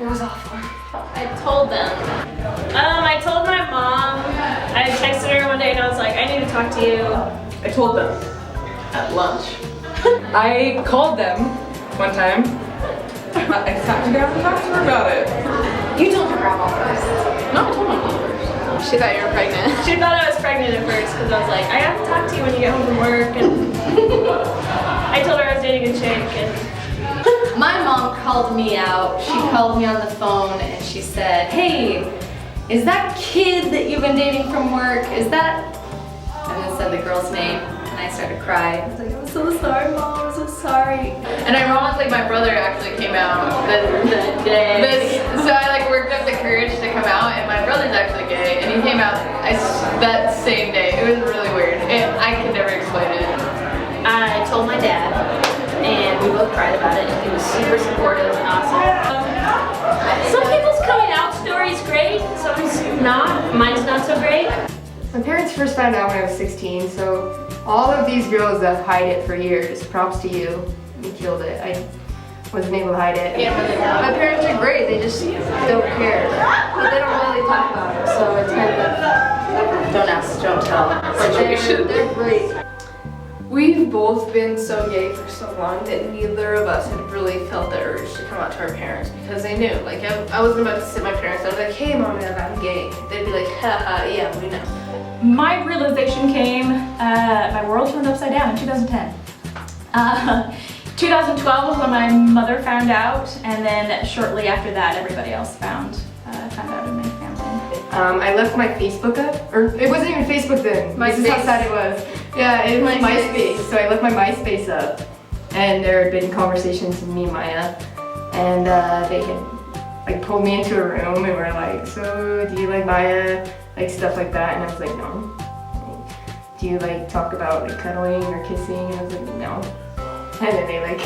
It was awful. I told them. I told my mom. I texted her one day and I was like, I need to talk to you. I told them at lunch. I called them one time. I sat her down and talked to her about it. You told your grandma first. No, I told my mom first. She thought you were pregnant. She thought I was pregnant at first because I was like, I have to talk to you when you get home from work. And I told her I was dating a chick. And my mom called me out. She called me on the phone and she said, hey, is that kid that you've been dating from work, is that? And then said the girl's name and I started crying. I was like, I'm so sorry, Mom, I'm so sorry. And ironically, my brother actually came out that day. So I like worked up the courage to come out, and my brother's actually gay, and he came out that same day. It was really weird, and I could never explain it. I told my dad, and we both cried about it, and he was super supportive and awesome. Some people's coming out story is great, some's not. Mine's not so great. My parents first found out when I was 16, so all of these girls that hide it for years, props to you. You killed it. I wasn't able to hide it. My parents are great, they just don't care. But they don't really talk about it, so it's kind of Don't ask, don't tell. they're great. We've both been so gay for so long that neither of us had really felt the urge to come out to our parents because they knew. Like, I wasn't about to sit my parents. I was like, hey, Mom and Dad, I'm gay. They'd be like, haha, yeah, we know. My realization came, my world turned upside down in 2010. 2012 was when my mother found out, and then shortly after that, everybody else found out in my family. I left my Facebook up, or it wasn't even Facebook then. This is how sad it was. Yeah, it was MySpace. So I left my MySpace up, and there had been conversations with me and Maya, and they had like pulled me into a room and were like, so do you like Maya? Like stuff like that, and I was like, no. Do you like talk about like cuddling or kissing? And I was like, no. And then they like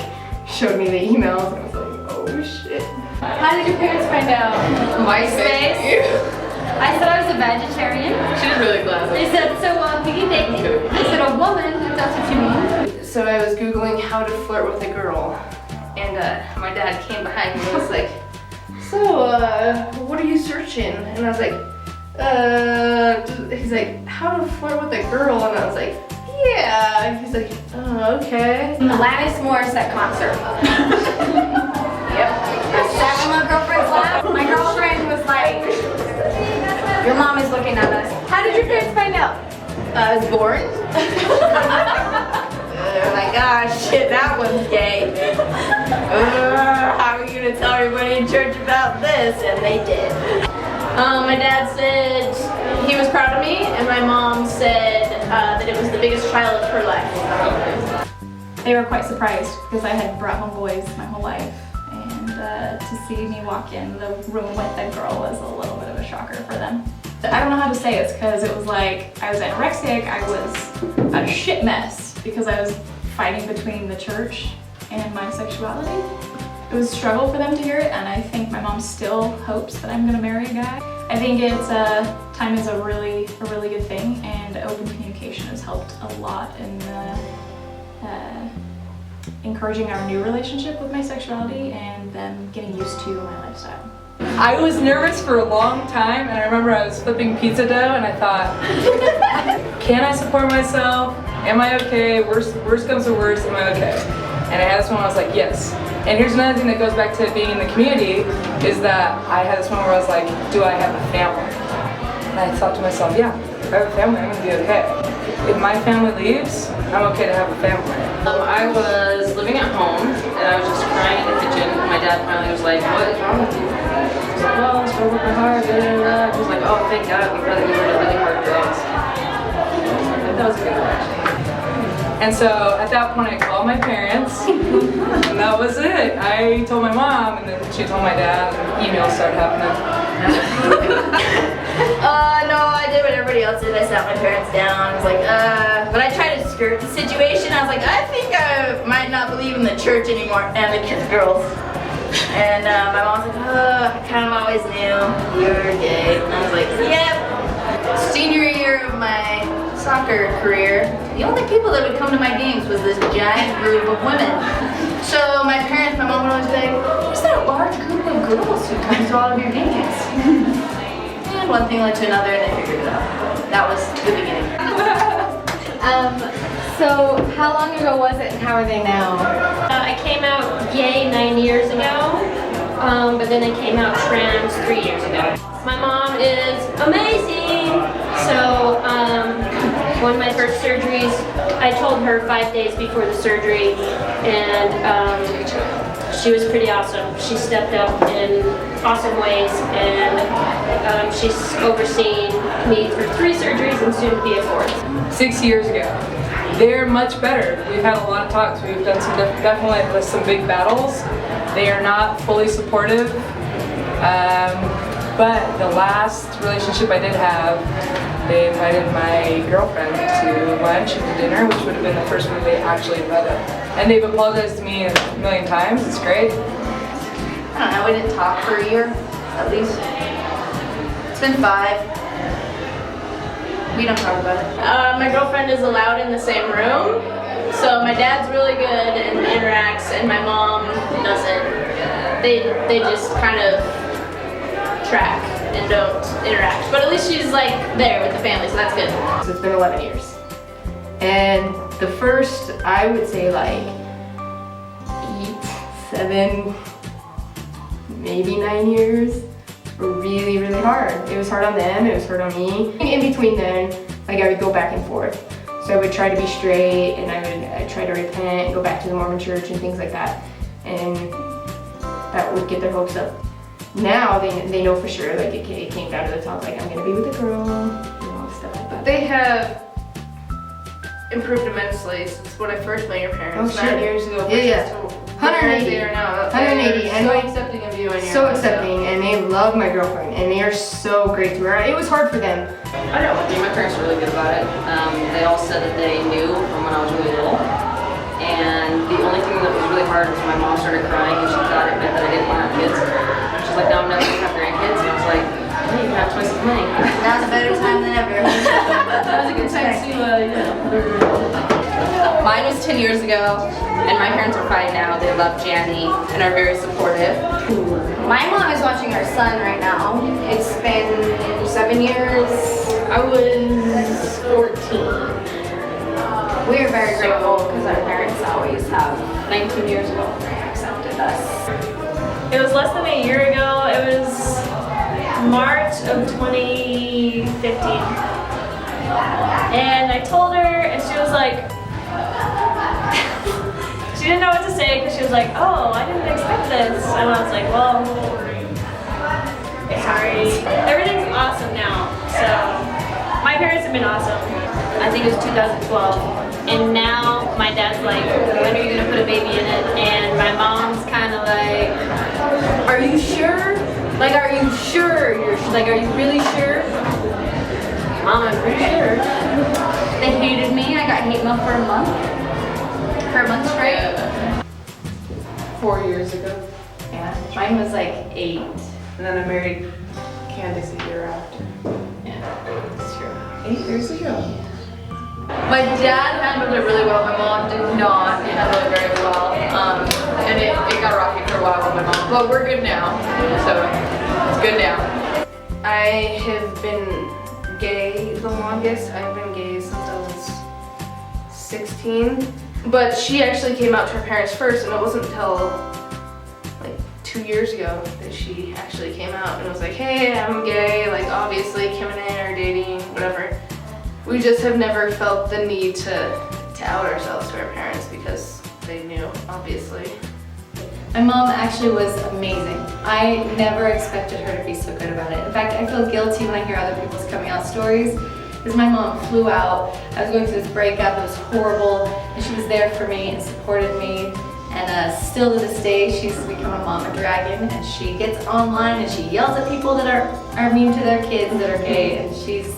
showed me the emails, and I was like, oh shit. How did your parents find out? MySpace. I said I was a vegetarian. She was really glad. They said, so who you dating? I said, a woman, if that's what you mean. So I was Googling how to flirt with a girl, and my dad came behind me and was like, so what are you searching? And I was like, he's like, how to flirt with a girl? And I was like, yeah. He's like, oh, okay. Alanis Morissette concert. Yep. I sat with my girlfriend's lap. My girlfriend was like, your mom is looking at us. How did your parents find out? I was born. They're like, ah, shit, that one's gay. How are you gonna tell everybody in church about this? And they did. My dad said he was proud of me, and my mom said that it was the biggest trial of her life. They were quite surprised because I had brought home boys my whole life, and to see me walk in the room with a girl was a little bit of a shocker for them. I don't know how to say it because it was like I was anorexic, I was a shit mess because I was fighting between the church and my sexuality. It was a struggle for them to hear it, and I think my mom still hopes that I'm gonna marry a guy. I think it's time is a really good thing, and open communication has helped a lot in encouraging our new relationship with my sexuality and them getting used to my lifestyle. I was nervous for a long time, and I remember I was flipping pizza dough, and I thought, can I support myself? Am I okay? Worst comes to worst, am I okay? And I had this one where I was like, yes. And here's another thing that goes back to being in the community, is that I had this one where I was like, do I have a family? And I thought to myself, yeah, if I have a family, I'm gonna be okay. If my family leaves, I'm okay to have a family. I was living at home, and I was just crying in the kitchen, and my dad finally was like, what is wrong with you? I was like, well, I'm still working hard, blah, blah, blah. He was like, oh, thank God, because you were really hard girls. That was a good one. And so at that point I called my parents, and that was it. I told my mom, and then she told my dad, and emails started happening. No, I did what everybody else did. I sat my parents down. I was like, but I tried to skirt the situation. I was like, I think I might not believe in the church anymore and the kids, girls. And my mom was like, I kind of always knew you were gay. And I was like, yep. Senior year of my soccer career, the only people that would come to my games was this giant group of women. So my parents, my mom would always be like, who's that large group of girls who comes to all of your games. And one thing led to another, and they figured it out. That was the beginning. So how long ago was it and how are they now? I came out gay 9 years ago, but then I came out trans 3 years ago. My mom is amazing. So one of my first surgeries, I told her 5 days before the surgery, and she was pretty awesome. She stepped up in awesome ways, and she's overseen me through 3 surgeries and soon to be a 4th. 6 years ago. They're much better. We've had a lot of talks. We've done some definitely with some big battles. They are not fully supportive, but the last relationship I did have, they invited my girlfriend to lunch and to dinner, which would have been the first one they actually invited. And they've apologized to me a million times. It's great. I don't know, we didn't talk for a year, at least. It's been 5. We don't talk about it. My girlfriend is allowed in the same room, so my dad's really good and interacts, and my mom doesn't. They just kind of track and don't interact. But at least she's like there with the family, so that's good. So it's been 11 years. And the first, I would say like 8, 7, maybe 9 years were really, really hard. It was hard on them, it was hard on me. In between then, like I would go back and forth. So I would try to be straight and I'd try to repent and go back to the Mormon church and things like that. And that would get their hopes up. Now they know for sure, like it came down to the top, like I'm gonna be with a girl, you know, stuff like that. They have improved immensely since when I first met your parents 9 years ago. Yeah. 180. They are now. 180. And so accepting of you and your so accepting, and they love my girlfriend, and they are so great to her. It was hard for them. I don't know. My parents were really good about it. They all said that they knew from when I was really little. And the only thing that was really hard was my mom started crying and she thought it meant that I didn't want to have kids. She's like, no, I'm never going to have grandkids. And I was like, hey, you can have twice as many. Now's a better time than ever. That was a good time to, Mine was 10 years ago, and my parents are fine now. They love Janny and are very supportive. My mom is watching our son right now. It's been 7 years. I was 14. We are very grateful because our parents always have 19 years ago accepted us. It was less than a year ago. It was March of 2015. And I told her, and she was like, she didn't know what to say because she was like, oh, I didn't expect this. And I was like, well, sorry. Everything's awesome now. So my parents have been awesome. I think it was 2012. And now my dad's like, when are you gonna put a baby in it? And my mom's kind of like, are you sure? Like, are you sure? Are you really sure? Mom, I'm pretty sure. They hated me. I got hate mail for a month. For a month straight. 4 years ago. Yeah, mine was like 8. And then I married Candace a year after. Yeah, that's true. 8 years ago. My dad handled it really well. My mom did not handle it very well. And it got rocky for a while with my mom. But we're good now. So it's good now. I have been gay the longest. I've been gay since I was 16. But she actually came out to her parents first, and it wasn't until like 2 years ago that she actually came out and was like, hey, I'm gay. Like, obviously Kim and I are dating, whatever. We just have never felt the need to out ourselves to our parents because they knew, obviously. My mom actually was amazing. I never expected her to be so good about it. In fact, I feel guilty when I hear other people's coming out stories because my mom flew out. I was going through this breakup, it was horrible, and she was there for me and supported me. And still to this day, she's become a mama dragon, and she gets online and she yells at people that are mean to their kids that are gay, and she's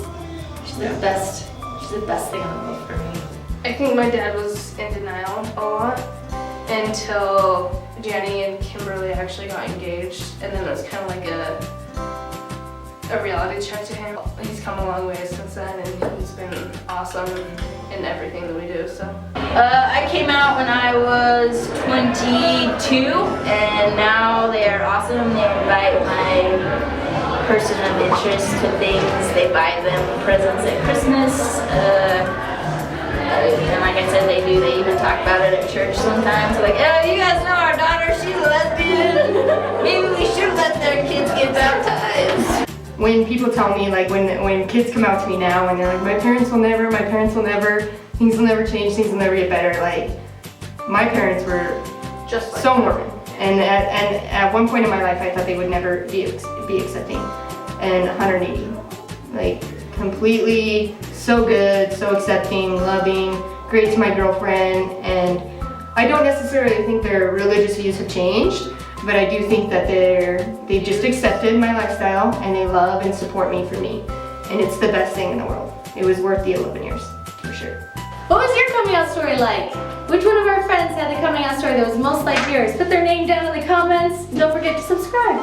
the best. She's the best thing in the world for me. I think my dad was in denial a lot until Jenny and Kimberly actually got engaged, and then it was kind of like a reality check to him. He's come a long way since then, and he's been awesome in everything that we do. So I came out when I was 22, and now they are awesome. They're despite my person of interest to things. They buy them presents at Christmas. And like I said, they even talk about it at church sometimes. Like, oh, you guys know our daughter, she's a lesbian. Maybe we should let their kids get baptized. When people tell me, like when kids come out to me now and they're like, my parents will never, things will never change, things will never get better. Like, my parents were Just like so Mormon. And at one point in my life, I thought they would never be accepting. And 180. Like, completely so good, so accepting, loving, great to my girlfriend. And I don't necessarily think their religious views have changed, but I do think that they've just accepted my lifestyle and they love and support me for me. And it's the best thing in the world. It was worth the 11 years, for sure. What was your coming out story like? Which one of our friends had the coming out story that was most like yours? Put their name down in the comments. Don't forget to subscribe.